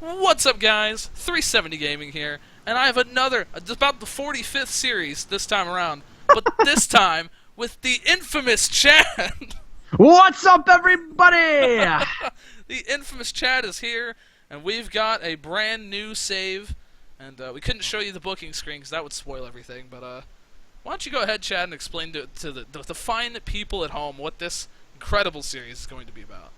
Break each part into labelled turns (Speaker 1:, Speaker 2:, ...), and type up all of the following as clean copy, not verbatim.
Speaker 1: What's up, guys? 370 Gaming here, and I have another, about the 45th series this time around, but this time with the infamous Chad.
Speaker 2: What's up, everybody?
Speaker 1: The infamous Chad is here, and we've got a brand new save, and we couldn't show you the booking screen because that would spoil everything, but why don't you go ahead, Chad, and explain to the fine people at home what this incredible series is going to be about.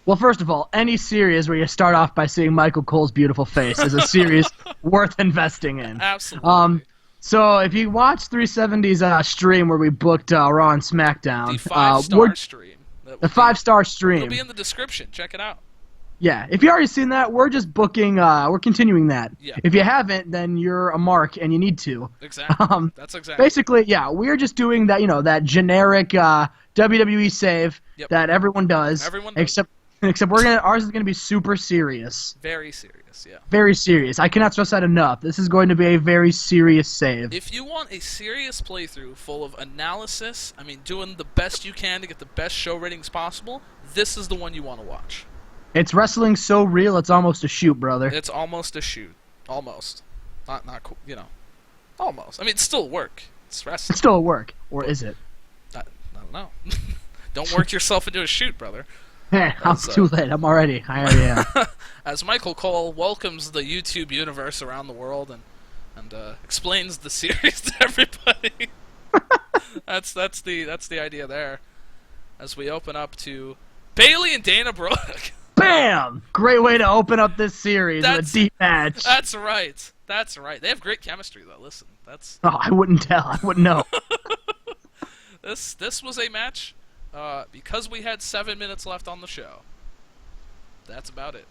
Speaker 2: Well, first of all, any series where you start off by seeing Michael Cole's beautiful face is a series worth investing in.
Speaker 1: Absolutely.
Speaker 2: So if you watch 370's stream where we booked Raw and SmackDown,
Speaker 1: The 5-star stream.
Speaker 2: The 5-star stream.
Speaker 1: It'll be in the description. Check it out.
Speaker 2: Yeah, if you already seen that, we're just booking. We're continuing that.
Speaker 1: Yeah.
Speaker 2: If you haven't, then you're a mark and you need to.
Speaker 1: Exactly. That's exactly.
Speaker 2: Basically, yeah, we're just doing that. You know, that generic WWE save that everyone does.
Speaker 1: Everyone does.
Speaker 2: Except ours is gonna be super serious.
Speaker 1: Very serious, yeah.
Speaker 2: Very serious. I cannot stress that enough. This is going to be a very serious save.
Speaker 1: If you want a serious playthrough full of analysis, I mean, doing the best you can to get the best show ratings possible, this is the one you want to watch.
Speaker 2: It's wrestling so real, it's almost a shoot, brother.
Speaker 1: It's almost a shoot. Almost. Not cool, you know. Almost. I mean, it's still work. It's wrestling.
Speaker 2: It's still a work. Or is it?
Speaker 1: I don't know. Don't work yourself into a shoot, brother.
Speaker 2: I'm too late. I already am.
Speaker 1: As Michael Cole welcomes the YouTube universe around the world and explains the series to everybody. that's the idea there. As we open up to Bayley and Dana Brooke.
Speaker 2: Bam! Great way to open up this series with a deep match.
Speaker 1: That's right. That's right. They have great chemistry, though. Listen, that's.
Speaker 2: Oh, I wouldn't tell. I wouldn't know.
Speaker 1: This was a match. Because we had 7 minutes left on the show. That's about it.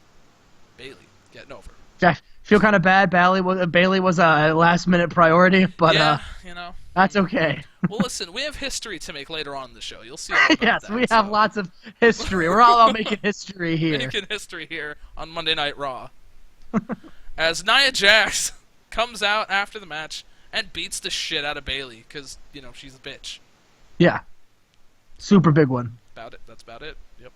Speaker 1: Bayley getting over.
Speaker 2: I feel kind of bad. Bayley was a last-minute priority, but
Speaker 1: yeah, you know,
Speaker 2: that's okay.
Speaker 1: Well, listen, we have history to make later on in the show. You'll see. All about
Speaker 2: Yes,
Speaker 1: that,
Speaker 2: we have lots of history. We're all about making history here.
Speaker 1: Making history here on Monday Night Raw. As Nia Jax comes out after the match and beats the shit out of Bayley because she's a bitch.
Speaker 2: Yeah. Super big one.
Speaker 1: About it. That's about it. Yep.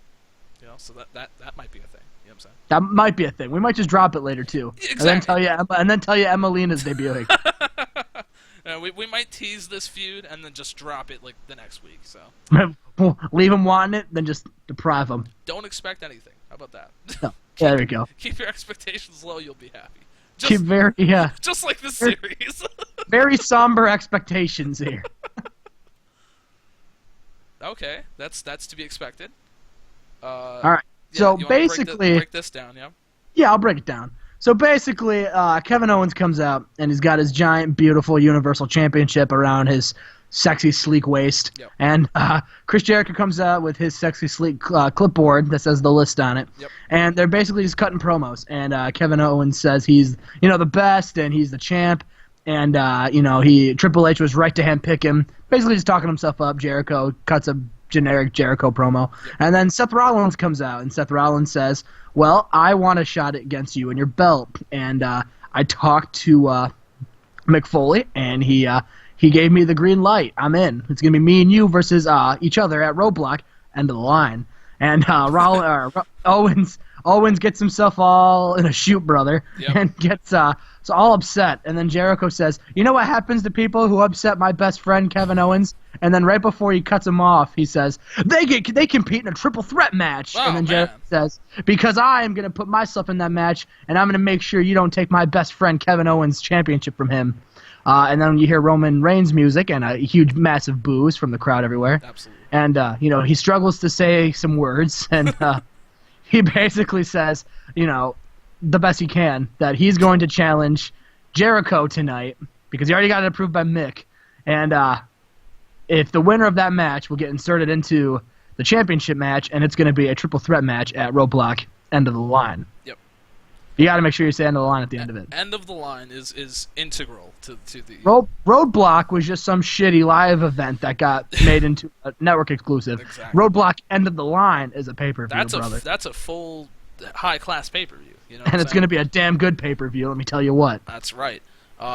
Speaker 1: So that might be a thing. You know what I'm saying?
Speaker 2: That might be a thing. We might just drop it later too.
Speaker 1: Exactly.
Speaker 2: And then tell you Emelina's debuting.
Speaker 1: We might tease this feud and then just drop it like the next week. So
Speaker 2: leave them wanting it, then just deprive them.
Speaker 1: Don't expect anything. How about that?
Speaker 2: No. Yeah, there we go.
Speaker 1: Keep your expectations low. You'll be happy.
Speaker 2: Just
Speaker 1: like this series.
Speaker 2: Very somber expectations here.
Speaker 1: Okay, that's to be expected.
Speaker 2: All right. So basically,
Speaker 1: break this down, yeah.
Speaker 2: Yeah, I'll break it down. So basically, Kevin Owens comes out and he's got his giant, beautiful Universal Championship around his sexy, sleek waist, and Chris Jericho comes out with his sexy, sleek clipboard that says the list on it, and they're basically just cutting promos. And Kevin Owens says he's the best and he's the champ. And, Triple H was right to handpick him, basically just talking himself up. Jericho cuts a generic Jericho promo. And then Seth Rollins comes out, and Seth Rollins says, well, I want a shot against you and your belt. And I talked to Mick Foley, and he gave me the green light. I'm in. It's going to be me and you versus each other at Roadblock, end of the line. And Owens gets himself all in a shoot, brother, and gets all upset. And then Jericho says, you know what happens to people who upset my best friend Kevin Owens? And then right before he cuts him off, he says, they compete in a triple threat match.
Speaker 1: Oh,
Speaker 2: and then Jericho says, because I am going to put myself in that match, and I'm going to make sure you don't take my best friend Kevin Owens' championship from him. And then you hear Roman Reigns' music and a huge, massive boos from the crowd everywhere.
Speaker 1: Absolutely.
Speaker 2: And, he struggles to say some words, and he basically says, the best he can, that he's going to challenge Jericho tonight, because he already got it approved by Mick. And if the winner of that match will get inserted into the championship match, and it's going to be a triple threat match at Roadblock, end of the line.
Speaker 1: Yep.
Speaker 2: You got to make sure you say end of the line at the end of it.
Speaker 1: End of the line is integral to the...
Speaker 2: Roadblock was just some shitty live event that got made into a network exclusive.
Speaker 1: Exactly.
Speaker 2: Roadblock end of the line is a pay-per-view, brother.
Speaker 1: That's a full high-class pay-per-view.
Speaker 2: And it's going to be a damn good pay-per-view, let me tell you what.
Speaker 1: That's right.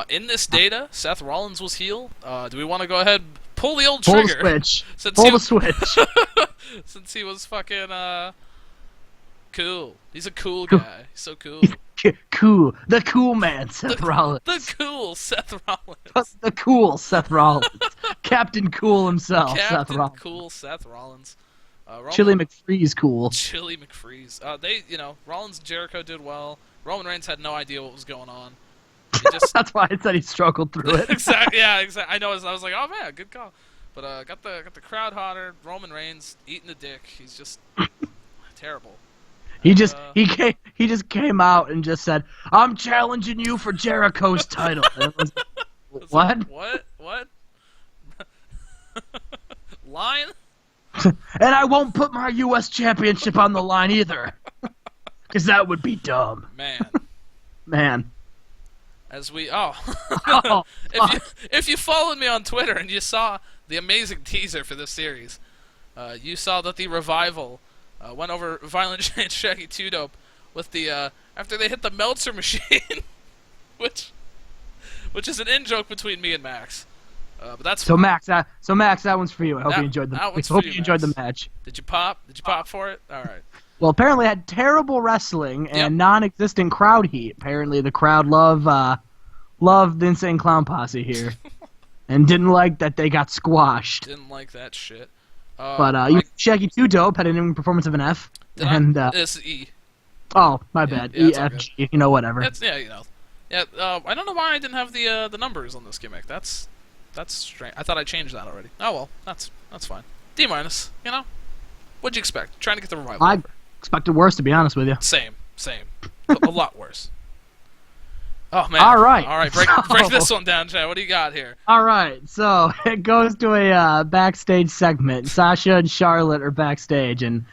Speaker 1: In this data, Seth Rollins was heel. Do we want to go ahead and pull the old trigger?
Speaker 2: Pull the switch.
Speaker 1: Since he was fucking Cool. He's a cool guy. He's so cool.
Speaker 2: Cool. The cool man, Seth Rollins.
Speaker 1: The cool Seth Rollins.
Speaker 2: The cool Seth Rollins. Captain Cool himself,
Speaker 1: Captain
Speaker 2: Seth Rollins.
Speaker 1: Cool Seth Rollins.
Speaker 2: Chili McFreeze cool.
Speaker 1: Chili McFreeze. Rollins and Jericho did well. Roman Reigns had no idea what was going on.
Speaker 2: That's why I said he struggled through it.
Speaker 1: Exactly. Yeah. Exactly. I know. I was like, oh man, good call. But got the crowd hotter. Roman Reigns eating the dick. He's just terrible.
Speaker 2: He just came out and just said, "I'm challenging you for Jericho's title." And was, what?
Speaker 1: Like, what? Line?
Speaker 2: And I won't put my U.S. championship on the line either, because that would be dumb. Man.
Speaker 1: As if you followed me on Twitter and you saw the amazing teaser for this series, you saw that the Revival went over Violent and Shaggy 2-Dope with the after they hit the Meltzer machine, which is an in-joke between me and Max. But that's
Speaker 2: so Max. That one's for you. I hope you enjoyed the match.
Speaker 1: Did you pop? Did you pop for it? All right.
Speaker 2: Well, apparently it had terrible wrestling and non-existent crowd heat. Apparently the crowd loved the Insane Clown Posse here, and didn't like that they got squashed.
Speaker 1: Didn't like that shit.
Speaker 2: But Shaggy 2-Dope had an performance of an F.
Speaker 1: It's E.
Speaker 2: Oh, my bad.
Speaker 1: Yeah,
Speaker 2: E, F, G. Whatever.
Speaker 1: Yeah, I don't know why I didn't have the numbers on this gimmick. That's strange. I thought I changed that already. Oh well, that's fine. D-. What'd you expect? Trying to get the Revival.
Speaker 2: I expected worse, to be honest with you.
Speaker 1: Same. A lot worse. Oh man.
Speaker 2: All right.
Speaker 1: Break this one down, Chad. What do you got here?
Speaker 2: All right. So it goes to a backstage segment. Sasha and Charlotte are backstage, and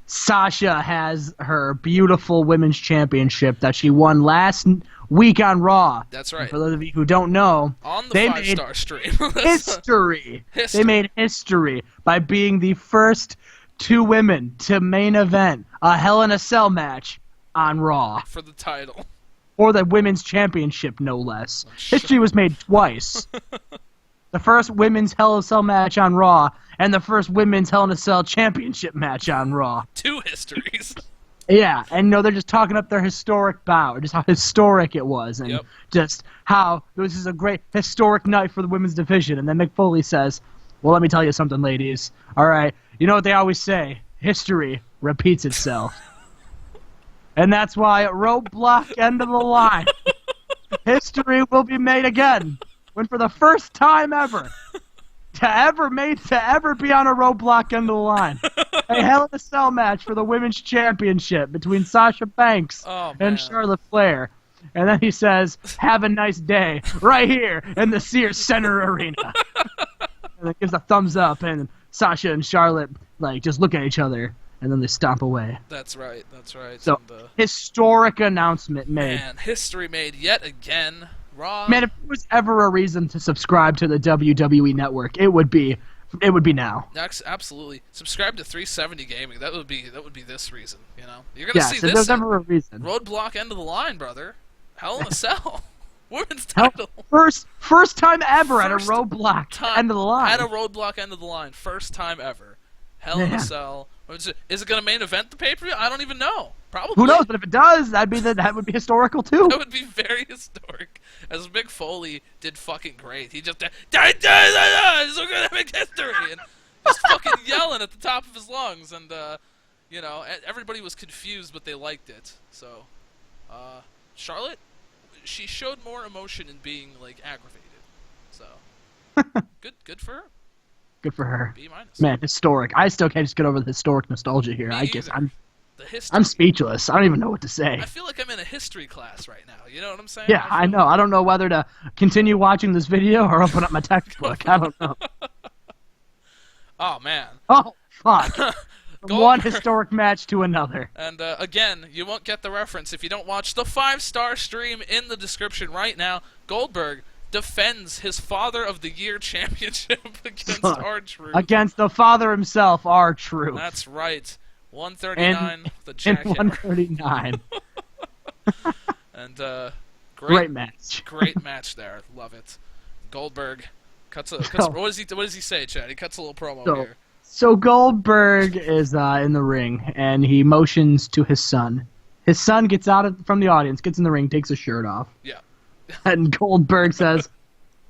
Speaker 2: Sasha has her beautiful women's championship that she won last week on Raw.
Speaker 1: That's right.
Speaker 2: And for those of you who don't know,
Speaker 1: on the 5-star stream.
Speaker 2: history. They made history by being the first two women to main event a Hell in a Cell match on Raw.
Speaker 1: For the title.
Speaker 2: Or the women's championship, no less. History was made twice. The first women's Hell in a Cell match on Raw, and the first women's Hell in a Cell championship match on Raw.
Speaker 1: Two histories.
Speaker 2: Yeah, and they're just talking up their historic bout, just how historic it was, and just how this is a great historic night for the women's division. And then Mick Foley says, well, let me tell you something, ladies. All right, you know what they always say, history repeats itself. And that's why at roadblock end of the line, history will be made again. When for the first time ever, to ever be on a roadblock end of the line, a Hell in a Cell match for the women's championship between Sasha Banks and Charlotte Flair. And then he says, have a nice day, right here in the Sears Center Arena. And it gives a thumbs up, and Sasha and Charlotte just look at each other. And then they stomp away.
Speaker 1: That's right.
Speaker 2: So, historic announcement made.
Speaker 1: Man, history made yet again. Raw.
Speaker 2: Man, if there was ever a reason to subscribe to the WWE Network, it would be now.
Speaker 1: Absolutely. Subscribe to 370 Gaming. That would be this reason. You're gonna see
Speaker 2: if
Speaker 1: this.
Speaker 2: There's ever a reason.
Speaker 1: Roadblock end of the line, brother. Hell in a Cell. Women's title.
Speaker 2: First time ever at a roadblock end of the line.
Speaker 1: At a roadblock end of the line. First time ever. Hell in a Cell. Is it going to main event the pay-per-view? I don't even know. Probably.
Speaker 2: Who knows? But if it does, that would be historical too.
Speaker 1: That would be very historic. As Mick Foley did fucking great. He just we're gonna make history, and just fucking yelling at the top of his lungs, and everybody was confused, but they liked it. So, Charlotte, she showed more emotion in being aggravated. So, good for her.
Speaker 2: Good for her.
Speaker 1: B-.
Speaker 2: Man, historic. I still can't just get over the historic nostalgia here. I'm speechless. I don't even know what to say.
Speaker 1: I feel like I'm in a history class right now. You know what I'm saying?
Speaker 2: Yeah, I know. I don't know whether to continue watching this video or open up my textbook. I don't know.
Speaker 1: Oh, man.
Speaker 2: Oh, fuck. From one historic match to another.
Speaker 1: And, again, you won't get the reference if you don't watch the 5-star stream in the description right now. Goldberg defends his Father of the Year championship against R-Truth.
Speaker 2: Against the father himself, R-Truth.
Speaker 1: That's right. 139, the jackhammer.
Speaker 2: 139.
Speaker 1: And
Speaker 2: great match.
Speaker 1: Great match there. Love it. Goldberg cuts what does he say, Chad? He cuts a little promo here.
Speaker 2: So Goldberg is in the ring, and he motions to his son. His son gets from the audience, gets in the ring, takes his shirt off.
Speaker 1: Yeah.
Speaker 2: And Goldberg says,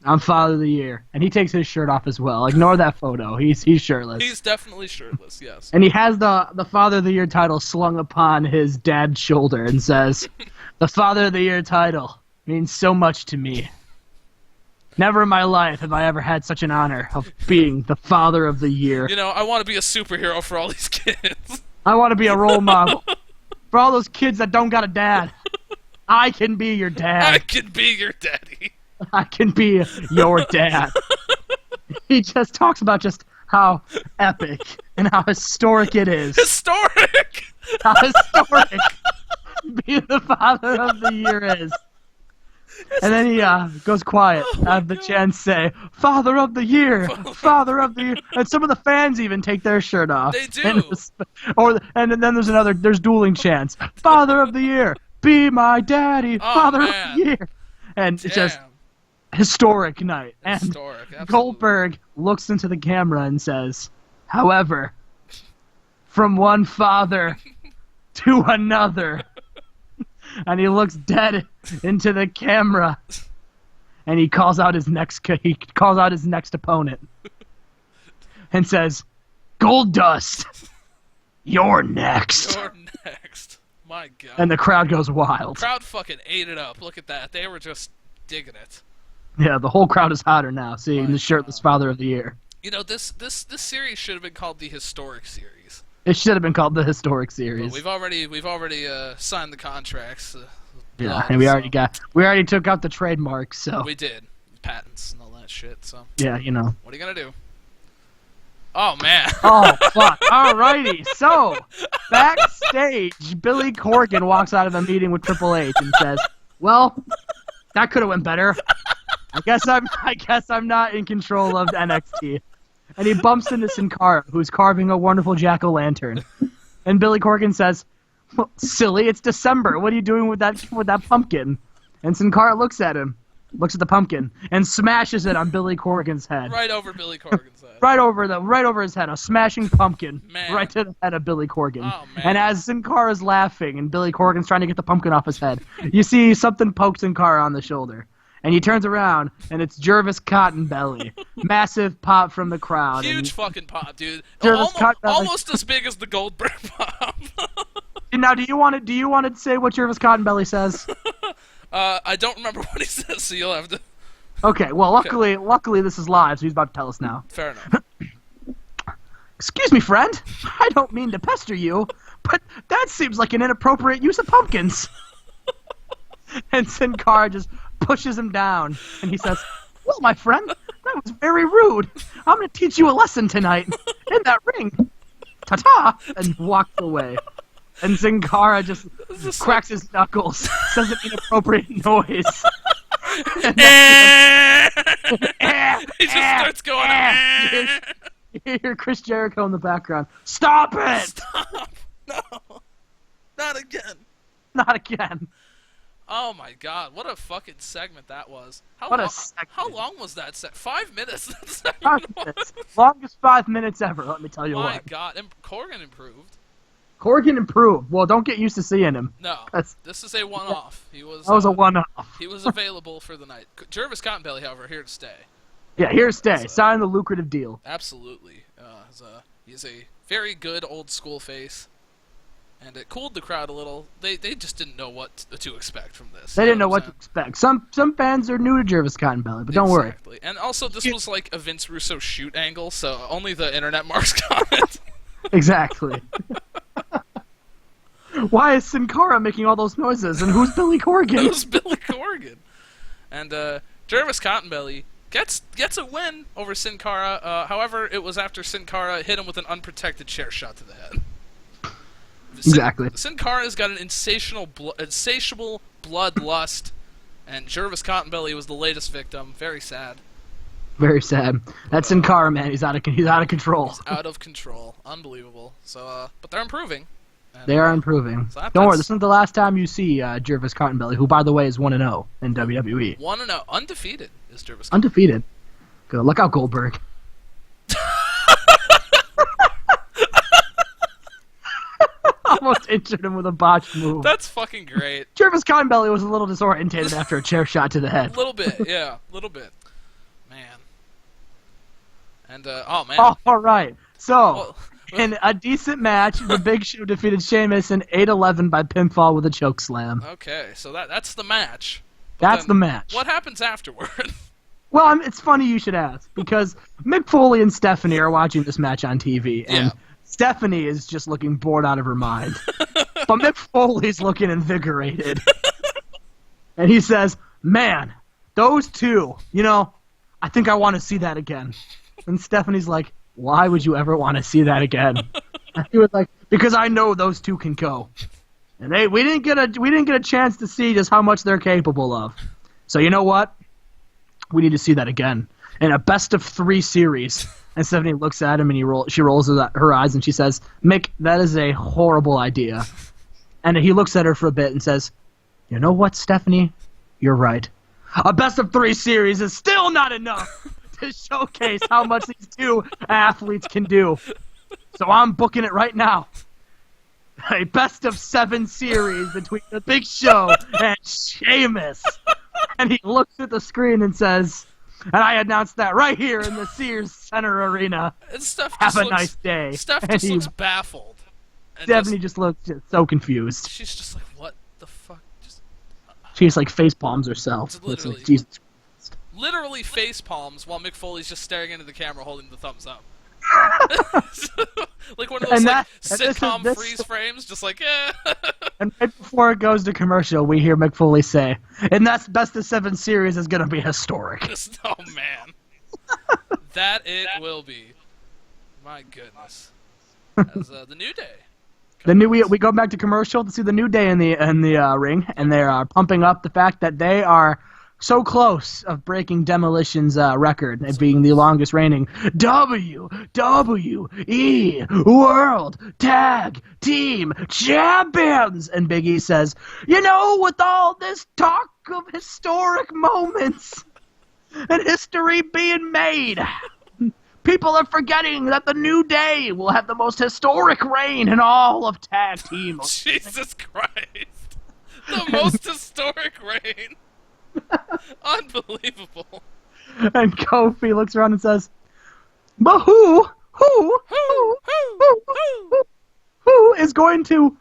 Speaker 2: "I'm Father of the Year," and he takes his shirt off as well. Ignore that photo. He's shirtless.
Speaker 1: He's definitely shirtless. Yes.
Speaker 2: And he has the Father of the Year title slung upon his dad's shoulder, and says, "The Father of the Year title means so much to me. Never in my life have I ever had such an honor of being the Father of the Year.
Speaker 1: You know, I want to be a superhero for all these kids.
Speaker 2: I want to be a role model for all those kids that don't got a dad. I can be your dad.
Speaker 1: I can be your daddy.
Speaker 2: I can be your dad." He just talks about just how epic and how historic it is.
Speaker 1: Historic.
Speaker 2: How historic being the Father of the Year is. And then he goes quiet. Have the chants say, "Father of the Year, Father of the Year," and some of the fans even take their shirt off.
Speaker 1: They do.
Speaker 2: And then there's dueling chants. "Father of the Year, be my daddy, Father of the Year," and it's just historic night.
Speaker 1: Historic.
Speaker 2: And
Speaker 1: Absolutely.
Speaker 2: Goldberg looks into the camera and says, "However, from one father to another." And he looks dead into the camera, and he calls out his next opponent, and says, "Goldust, you're next."
Speaker 1: You're next. My God.
Speaker 2: And the crowd goes wild.
Speaker 1: Crowd fucking ate it up. Look at that. They were just digging it.
Speaker 2: Yeah, the whole crowd is hotter now, seeing the shirtless Father of the Year.
Speaker 1: You know, this series should have been called the Historic Series.
Speaker 2: It should have been called the Historic Series.
Speaker 1: But we've already signed the contracts.
Speaker 2: Yeah, and we already took out the trademarks, so.
Speaker 1: We did. Patents and all that shit, so.
Speaker 2: Yeah, you know.
Speaker 1: What are you gonna do? Oh, man.
Speaker 2: Oh, fuck. Alrighty, so, backstage, Billy Corgan walks out of a meeting with Triple H and says, "Well, that could have went better. I guess I'm not in control of NXT." And he bumps into Sin Cara, who's carving a wonderful jack-o'-lantern. And Billy Corgan says, "Well, silly, it's December. What are you doing with that pumpkin?" And Sin Cara looks at the pumpkin, and smashes it on Billy Corgan's head.
Speaker 1: Right over Billy Corgan's head.
Speaker 2: Right over his head, a smashing pumpkin,
Speaker 1: Man.
Speaker 2: right to the head of Billy Corgan.
Speaker 1: Oh, man.
Speaker 2: And as Sin Cara's laughing and Billy Corgan's trying to get the pumpkin off his head, you see something poke Sin Cara on the shoulder. And he turns around, and it's Jervis Cottonbelly. Massive pop from the crowd.
Speaker 1: Huge fucking pop, dude.
Speaker 2: Jervis
Speaker 1: Almost as big as the Goldberg pop.
Speaker 2: Now, do you want to say what Jervis Cottonbelly says?
Speaker 1: I don't remember what he says, so you'll have to.
Speaker 2: Okay, well, luckily this is live, so he's about to tell us now.
Speaker 1: Fair enough.
Speaker 2: "Excuse me, friend. I don't mean to pester you, but that seems like an inappropriate use of pumpkins." And Sin Cara just pushes him down, and he says, "Well, my friend, that was very rude. I'm going to teach you a lesson tonight in that ring. Ta-ta!" And walks away. And Sin Cara just cracks his knuckles, says an inappropriate noise.
Speaker 1: He just starts going.
Speaker 2: You hear Chris Jericho in the background. "Stop it!
Speaker 1: Stop! No, not again.
Speaker 2: Not again."
Speaker 1: Oh my God! What a fucking segment that was. How long was that set? 5 minutes. That segment
Speaker 2: 5 minutes. Longest 5 minutes ever. Let me tell you what.
Speaker 1: My God! And Corgan improved.
Speaker 2: Corgan improved. Well, don't get used to seeing him.
Speaker 1: No, this is a one-off. That
Speaker 2: was a one-off.
Speaker 1: He was available for the night. Jervis Cottonbelly, however, here to stay.
Speaker 2: Yeah, here to stay. Sign the lucrative deal.
Speaker 1: Absolutely. He's a very good old-school face. And it cooled the crowd a little. They just didn't know what to expect from this.
Speaker 2: They didn't know what to expect. Some fans are new to Jervis Cottonbelly, but don't worry.
Speaker 1: Exactly. And also, this was like a Vince Russo shoot angle, so only the internet marks got it.
Speaker 2: Exactly. Why is Sin Cara making all those noises? And who's Billy Corgan?
Speaker 1: Who's Billy Corgan? And Jervis Cottonbelly gets a win over Sin Cara. However, it was after Sin Cara hit him with an unprotected chair shot to the head.
Speaker 2: Exactly.
Speaker 1: Sin Cara's got an insatiable bloodlust, and Jervis Cottonbelly was the latest victim. Very sad.
Speaker 2: Very sad. That's Sin Cara, man. He's out of control.
Speaker 1: He's out of control. Unbelievable. So, but they're improving.
Speaker 2: They are improving. So don't worry, this isn't the last time you see Jervis Cottonbelly, who, by the way, is 1-0 in WWE.
Speaker 1: 1-0. Undefeated is Jervis Cottonbelly.
Speaker 2: Undefeated. Good. Look out, Goldberg. Almost injured him with a botched move.
Speaker 1: That's fucking great.
Speaker 2: Jervis Conbelly was a little disorientated after a chair shot to the head.
Speaker 1: A little bit, yeah. A little bit. Man. And, oh, man.
Speaker 2: Oh, all right. So,
Speaker 1: Well,
Speaker 2: in a decent match, the Big Show defeated Sheamus in 8-11 by pinfall with a choke slam.
Speaker 1: okay, so that's the match.
Speaker 2: That's
Speaker 1: then
Speaker 2: the match.
Speaker 1: What happens afterward?
Speaker 2: Well, it's funny you should ask, because Mick Foley and Stephanie are watching this match on TV, and
Speaker 1: Yeah.
Speaker 2: Stephanie is just looking bored out of her mind. But Mick Foley's looking invigorated. And he says, man, those two, I think I want to see that again. And Stephanie's like, why would you ever want to see that again? And he was like, because I know those two can go. And we didn't get a chance to see just how much they're capable of. So you know what? We need to see that again in a best-of-3 series. And Stephanie looks at him, and she rolls her eyes, and she says, Mick, that is a horrible idea. And he looks at her for a bit and says, you know what, Stephanie? You're right. A best-of-3 series is still not enough to showcase how much these two athletes can do. So I'm booking it right now. A best-of-7 series between the Big Show and Sheamus. And he looks at the screen and says, and I announced that right here in the Sears Center Arena.
Speaker 1: And Steph
Speaker 2: Have
Speaker 1: just
Speaker 2: a nice day.
Speaker 1: Steph
Speaker 2: And
Speaker 1: just
Speaker 2: he-
Speaker 1: looks baffled. And
Speaker 2: Stephanie just looks so confused.
Speaker 1: she's just like, what the fuck? Just
Speaker 2: She just like face palms herself.
Speaker 1: It's literally-
Speaker 2: like, Jesus.
Speaker 1: literally face palms while Mick Foley's just staring into the camera holding the thumbs up. Like one of those
Speaker 2: And
Speaker 1: like
Speaker 2: and this is-
Speaker 1: sitcom
Speaker 2: this-
Speaker 1: freeze frames, just like, yeah.
Speaker 2: And right before it goes to commercial, we hear Mick Foley say, and that best-of-7 series is going to be historic.
Speaker 1: Just, oh man, that it will be. My goodness. As the New Day.
Speaker 2: We go back to commercial to see the New Day in the ring, and they are pumping up the fact that they are so close of breaking Demolition's record and being the longest reigning WWE World Tag Team Champions. And Big E says, with all this talk of historic moments and history being made, people are forgetting that the New Day will have the most historic reign in all of tag team.
Speaker 1: Jesus Christ, the most historic reign. Unbelievable.
Speaker 2: And Kofi looks around and says, but who is going to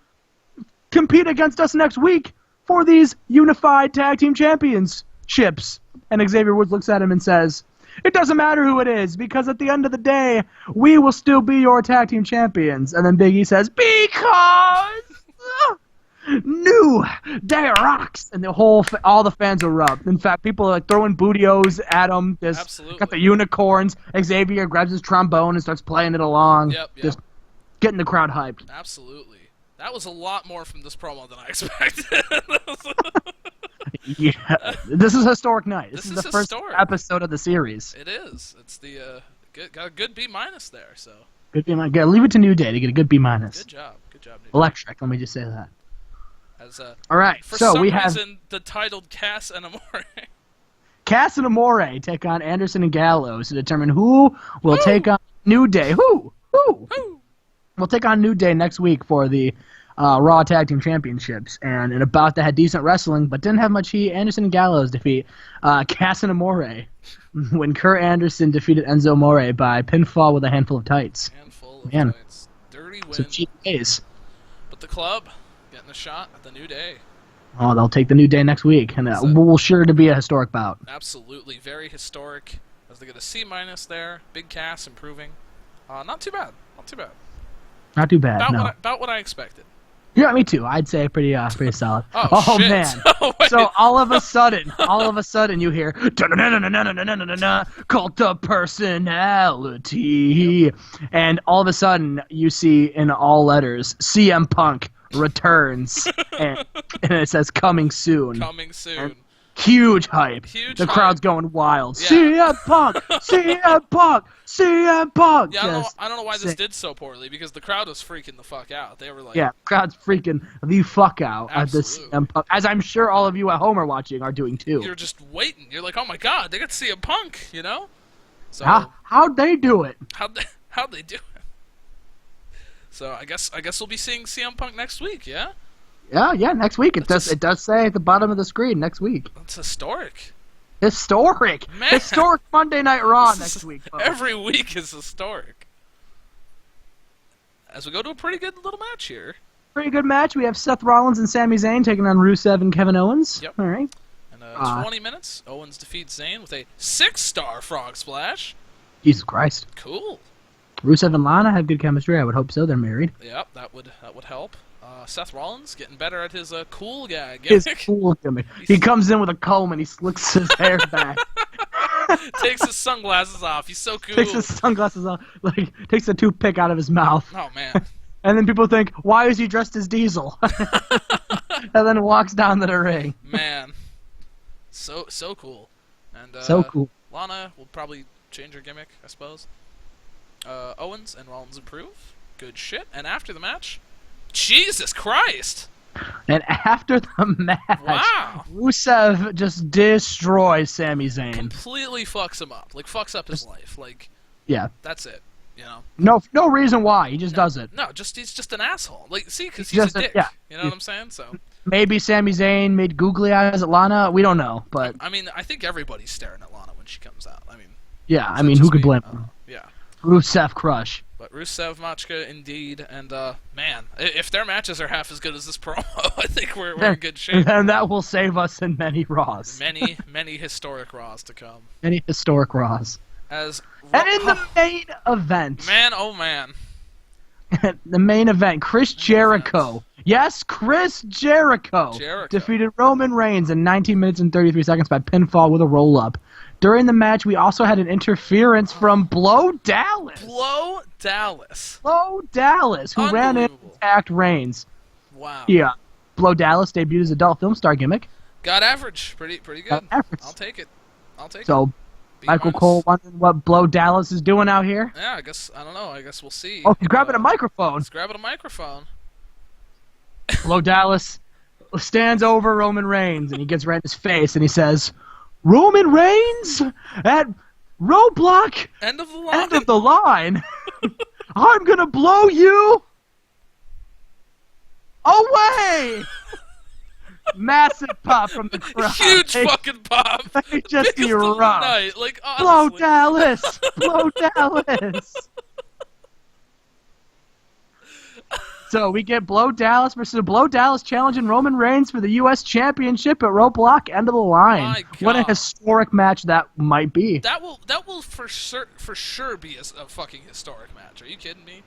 Speaker 2: compete against us next week for these unified tag team championships? And Xavier Woods looks at him and says, it doesn't matter who it is, because at the end of the day, we will still be your tag team champions. And then Big E says, because New Day rocks, and all the fans erupt. In fact, people are like throwing bootios at him. Just
Speaker 1: Absolutely.
Speaker 2: got the unicorns. Xavier grabs his trombone and starts playing it along.
Speaker 1: Yep.
Speaker 2: Just getting the crowd hyped.
Speaker 1: Absolutely. That was a lot more from this promo than I expected.
Speaker 2: Yeah, this is a historic night. This is the first
Speaker 1: historic.
Speaker 2: episode of the series.
Speaker 1: It is. It's the got a good B- there. So
Speaker 2: Good B minus. Leave it to New Day to get a good B minus.
Speaker 1: good job, New Day.
Speaker 2: Electric. Let me just say that.
Speaker 1: As
Speaker 2: All right.
Speaker 1: for
Speaker 2: So
Speaker 1: some
Speaker 2: we have
Speaker 1: reason, the titled Cass and Amore.
Speaker 2: Cass and Amore take on Anderson and Gallows to determine who will take on New Day. Who? We'll take on New Day next week for the Raw Tag Team Championships. And in a bout that had decent wrestling but didn't have much heat, Anderson and Gallows defeat Cass and Amore when Kurt Anderson defeated Enzo Amore by pinfall with a handful of tights.
Speaker 1: Handful of
Speaker 2: Man.
Speaker 1: points. Dirty win.
Speaker 2: So cheap days.
Speaker 1: But the club getting a shot at the New Day.
Speaker 2: Oh, they'll take the New Day next week, and will sure to be a historic bout.
Speaker 1: Absolutely, very historic. As they get a C- there. Big Cass improving. Not too bad. Not too bad.
Speaker 2: Not too bad,
Speaker 1: About,
Speaker 2: no.
Speaker 1: about what I expected.
Speaker 2: Yeah, me too. I'd say pretty solid.
Speaker 1: Oh, shit.
Speaker 2: Man!
Speaker 1: Oh, wait.
Speaker 2: So all of a sudden, you hear cult of personality, and all of a sudden you see in all letters CM Punk returns, and it says coming soon.
Speaker 1: Coming soon.
Speaker 2: And huge hype.
Speaker 1: Huge
Speaker 2: the
Speaker 1: hype.
Speaker 2: crowd's going wild.
Speaker 1: Yeah.
Speaker 2: CM Punk, CM Punk, CM Punk.
Speaker 1: Yeah,
Speaker 2: Just
Speaker 1: I don't know why this
Speaker 2: sick.
Speaker 1: did so poorly, because the crowd was freaking the fuck out. They were like,
Speaker 2: Yeah, crowd's freaking the fuck out at this
Speaker 1: Absolutely.
Speaker 2: CM Punk, as I'm sure all of you at home are watching are doing too.
Speaker 1: you're just waiting. You're like, oh my god, they got to CM Punk, So
Speaker 2: How'd they do it?
Speaker 1: how'd they do it? So I guess we'll be seeing CM Punk next week. Yeah.
Speaker 2: Yeah, next week. It does say at the bottom of the screen next week.
Speaker 1: That's historic.
Speaker 2: Historic.
Speaker 1: Man.
Speaker 2: Historic Monday Night Raw next week. Folks.
Speaker 1: Every week is historic. As we go to a pretty good little match here.
Speaker 2: Pretty good match. We have Seth Rollins and Sami Zayn taking on Rusev and Kevin Owens.
Speaker 1: Yep.
Speaker 2: All right.
Speaker 1: And 20 minutes. Owens defeats Zayn with a 6-star frog splash.
Speaker 2: Jesus Christ.
Speaker 1: Cool.
Speaker 2: Rusev and Lana have good chemistry. I would hope so. They're married.
Speaker 1: Yep, that would help. Seth Rollins getting better at his cool guy
Speaker 2: His
Speaker 1: gimmick.
Speaker 2: cool gimmick. He comes in with a comb and he slicks his hair back.
Speaker 1: Takes his sunglasses off. He's so cool.
Speaker 2: Takes his sunglasses off. Like takes a toothpick out of his mouth.
Speaker 1: Oh man.
Speaker 2: And then people think, why is he dressed as Diesel? And then walks down to the ring.
Speaker 1: Man. So cool. And
Speaker 2: so cool.
Speaker 1: Lana will probably change her gimmick, I suppose. Owens and Rollins improve. Good shit. And after the match, Jesus Christ!
Speaker 2: And after the match,
Speaker 1: wow.
Speaker 2: Rusev just destroys Sami Zayn.
Speaker 1: Completely fucks him up. Like, fucks up his life. Like,
Speaker 2: yeah.
Speaker 1: That's it. You know?
Speaker 2: No reason why. He just does it.
Speaker 1: No, he's just an asshole. Like, see, because he's a dick.
Speaker 2: Yeah.
Speaker 1: You know what I'm saying? So
Speaker 2: maybe Sami Zayn made googly eyes at Lana. We don't know, but
Speaker 1: I mean, I think everybody's staring at Lana when she comes out. I mean,
Speaker 2: yeah. I mean, who could blame him?
Speaker 1: Yeah.
Speaker 2: Rusev crush.
Speaker 1: But Rusev, Machka, indeed, and man, if their matches are half as good as this promo, I think we're in good shape.
Speaker 2: And that will save us in many Raws.
Speaker 1: Many historic Raws to come.
Speaker 2: Many historic Raws.
Speaker 1: And
Speaker 2: in the main event,
Speaker 1: man, oh man,
Speaker 2: the main event, Chris Jericho. Yes, Chris Jericho defeated Roman Reigns in 19 minutes and 33 seconds by pinfall with a roll-up. During the match, we also had an interference from Blow Dallas.
Speaker 1: Blow Dallas,
Speaker 2: who ran in and attacked Reigns.
Speaker 1: Wow.
Speaker 2: Yeah. Blow Dallas debuted as adult film star gimmick.
Speaker 1: Got average. Pretty good.
Speaker 2: Average.
Speaker 1: I'll take it.
Speaker 2: So, Michael Cole wondering what Blow Dallas is doing out here?
Speaker 1: Yeah, I don't know. I guess we'll see.
Speaker 2: Oh, he's grabbing a microphone.
Speaker 1: He's grabbing a microphone.
Speaker 2: Blow Dallas stands over Roman Reigns, and he gets right in his face, and he says, Roman Reigns at roadblock
Speaker 1: end of the line.
Speaker 2: I'm gonna blow you away. Massive pop from the crowd.
Speaker 1: Huge fucking pop.
Speaker 2: Just
Speaker 1: Biggest
Speaker 2: erupt.
Speaker 1: Night. Like,
Speaker 2: Blow Dallas. Blow Dallas. So we get Blow Dallas versus Blow Dallas challenging Roman Reigns for the U.S. Championship at Roadblock, end of the line.
Speaker 1: My God.
Speaker 2: What a historic match that might be.
Speaker 1: That will for sure be a fucking historic match. Are you kidding me?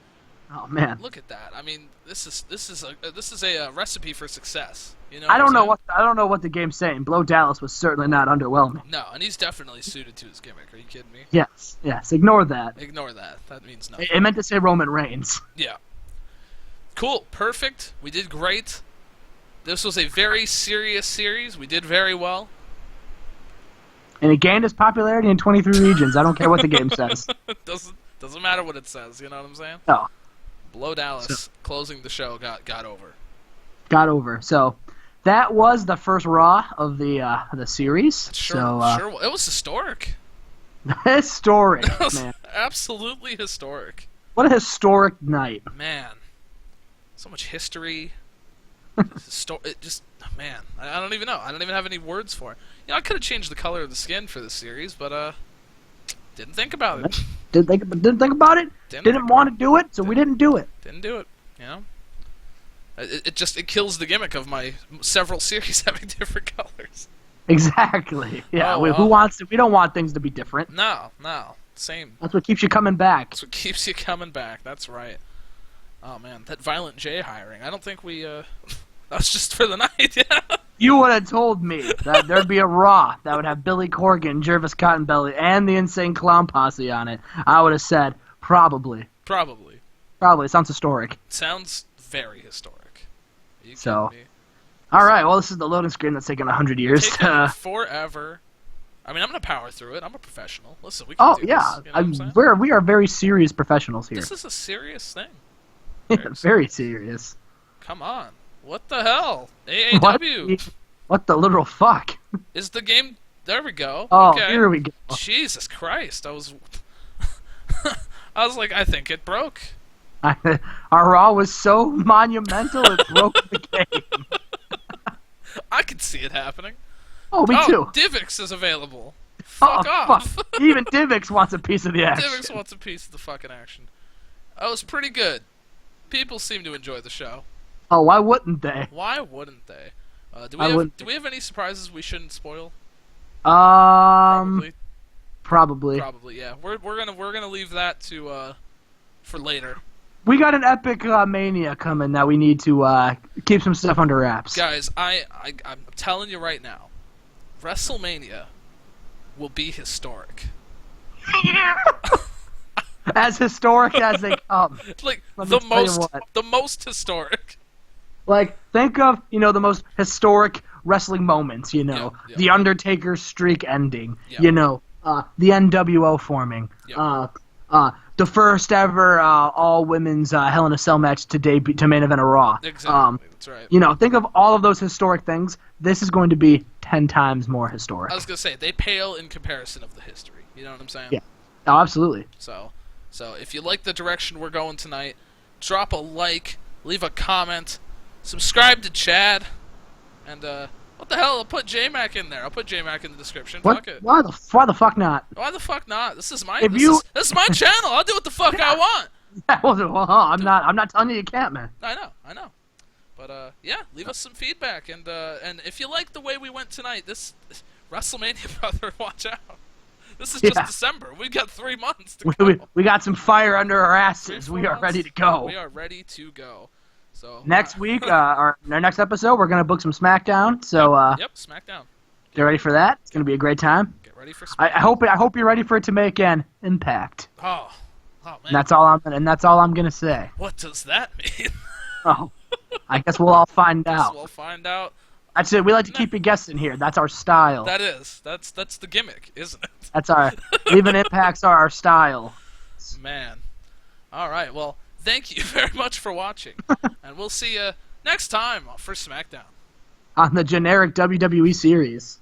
Speaker 2: Oh man,
Speaker 1: look at that. I mean, this is a recipe for success. You know.
Speaker 2: I don't know what the game's saying. Blow Dallas was certainly not underwhelming.
Speaker 1: No, and he's definitely suited to his gimmick. Are you kidding me?
Speaker 2: Yes. Ignore that.
Speaker 1: Ignore that. That means nothing.
Speaker 2: It meant to say Roman Reigns.
Speaker 1: Yeah. Cool. Perfect. We did great. This was a very serious series. We did very well.
Speaker 2: And it gained its popularity in 23 regions. I don't care what the game says.
Speaker 1: Doesn't matter what it says. You know what I'm saying?
Speaker 2: No.
Speaker 1: Blow Dallas closing the show got over.
Speaker 2: Got over. So that was the first Raw of the series.
Speaker 1: Sure. It was historic.
Speaker 2: Historic, man.
Speaker 1: Absolutely historic.
Speaker 2: What a historic night.
Speaker 1: Man. So much history. Man, I don't even know. I don't even have any words for it. You know, I could have changed the color of the skin for this series, but didn't think about it.
Speaker 2: Didn't think about it. Didn't want to do it, so we didn't do it.
Speaker 1: Didn't do it. You know, it kills the gimmick of my several series having different colors.
Speaker 2: Exactly. Yeah.
Speaker 1: Oh,
Speaker 2: who wants to? We don't want things to be different.
Speaker 1: No. Same.
Speaker 2: That's what keeps you coming back.
Speaker 1: That's what keeps you coming back. That's right. Oh man, that Violent J hiring. I don't think we. That was just for the night. Yeah.
Speaker 2: You would have told me that there'd be a Raw that would have Billy Corgan, Jervis Cottonbelly, and the Insane Clown Posse on it. I would have said probably.
Speaker 1: Probably.
Speaker 2: It sounds historic.
Speaker 1: Sounds very historic. Are you
Speaker 2: so.
Speaker 1: kidding me?
Speaker 2: All right. Well, this is the loading screen that's taken 100 years.
Speaker 1: Forever. I mean, I'm gonna power through it. I'm a professional. Listen, we can do this. You know what I'm saying?
Speaker 2: We are very serious professionals here.
Speaker 1: This is a serious thing.
Speaker 2: Very serious.
Speaker 1: Come on. What the hell? AAW.
Speaker 2: What the literal fuck?
Speaker 1: Is the game... There we go.
Speaker 2: Oh,
Speaker 1: okay.
Speaker 2: Here we go.
Speaker 1: Jesus Christ. I was like, I think it broke.
Speaker 2: Our Raw was so monumental it broke the game.
Speaker 1: I could see it happening.
Speaker 2: Oh, me too.
Speaker 1: Divx is available. Fuck off.
Speaker 2: Fuck. Even Divx wants a piece of the action.
Speaker 1: Divx wants a piece of the fucking action. That was pretty good. People seem to enjoy the show.
Speaker 2: Oh, why wouldn't they?
Speaker 1: Why wouldn't they? Do we have any surprises we shouldn't spoil?
Speaker 2: Probably.
Speaker 1: Probably, yeah. We're gonna leave that to for later.
Speaker 2: We got an epic Mania coming that we need to keep some stuff under wraps.
Speaker 1: Guys, I'm telling you right now, WrestleMania will be historic.
Speaker 2: As historic as they come.
Speaker 1: Like the most historic.
Speaker 2: Like, think of, the most historic wrestling moments,
Speaker 1: Yeah.
Speaker 2: The Undertaker's streak ending,
Speaker 1: Yeah.
Speaker 2: The NWO forming,
Speaker 1: Yeah.
Speaker 2: the first ever all-women's Hell in a Cell match to main event a Raw.
Speaker 1: Exactly, that's right.
Speaker 2: Think of all of those historic things. This is going to be 10 times more historic.
Speaker 1: I was going to say, they pale in comparison of the history. You know what I'm saying?
Speaker 2: Yeah. Oh, absolutely.
Speaker 1: So if you like the direction we're going tonight, drop a like, leave a comment, subscribe to Chad, and what the hell? I'll put JMac in there. I'll put JMac in the description.
Speaker 2: What?
Speaker 1: Fuck it.
Speaker 2: Why the fuck not?
Speaker 1: Why the fuck not? This is my
Speaker 2: If
Speaker 1: this is my channel. I'll do what the fuck I want.
Speaker 2: I'm not telling you can't, man.
Speaker 1: I know. But yeah, leave us some feedback, and if you like the way we went tonight, this WrestleMania, brother, watch out. This is just December. We got 3 months to go.
Speaker 2: We got some fire under our asses. We are ready to go.
Speaker 1: We are ready to go. So
Speaker 2: next week, our next episode, we're gonna book some SmackDown. So
Speaker 1: yep, SmackDown.
Speaker 2: Get ready for that. It's gonna be a great time.
Speaker 1: Get ready for SmackDown.
Speaker 2: I hope you're ready for it to make an impact.
Speaker 1: Oh man.
Speaker 2: And that's all I'm gonna say.
Speaker 1: What does that mean?
Speaker 2: Oh, I guess we'll all find out.
Speaker 1: We'll find out.
Speaker 2: That's it. We like to keep your guests in here. That's our style.
Speaker 1: That's the gimmick, isn't it?
Speaker 2: That's leaving impacts are our style.
Speaker 1: Man. All right. Well, thank you very much for watching, and we'll see you next time for SmackDown
Speaker 2: On the Generic WWE series.